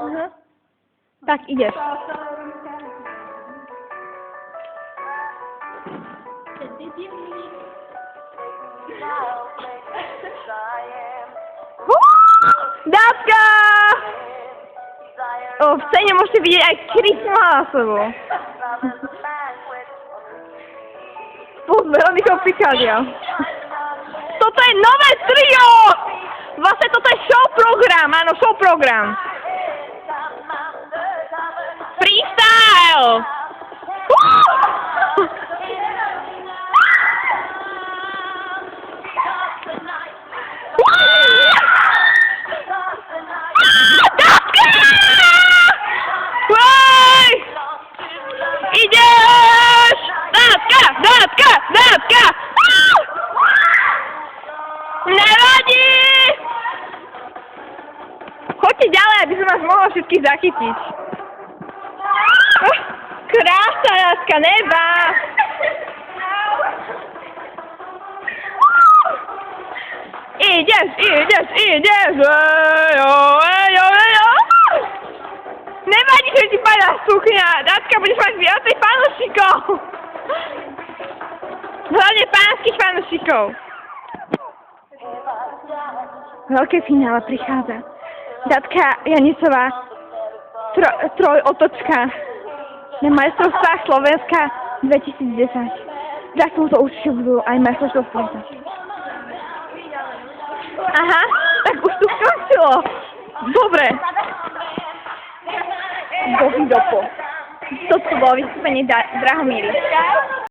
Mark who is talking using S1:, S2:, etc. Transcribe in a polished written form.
S1: Aha. Tak, ideš. Dátka! V scéne môžete vidieť aj Krystu Hlásovu. Spolu s Veronikou Picardia. Toto je nové trio! Vlastne toto je show program, áno, show program. Freestyle! Ideš! Dátka! Nevadí! Choďte ďalej, aby som vás mohla všetkých zachytiť. Krása, Dátka, neba! Ideš! Nevadí, že ti padá sukňa. Dátka, budeš mať viacej fanúšikov. Hlavne pánskych fanúšikov. Veľké finále prichádza. Dátka Janicová, trojotočka na majstrovstvách Slovenska 2010. Za chvíľu to určite budú aj majstrovstvá sveta. Aha, tak už tu skončilo. Dobre. Dopo. Toto bolo vystúpenie Drahomíry.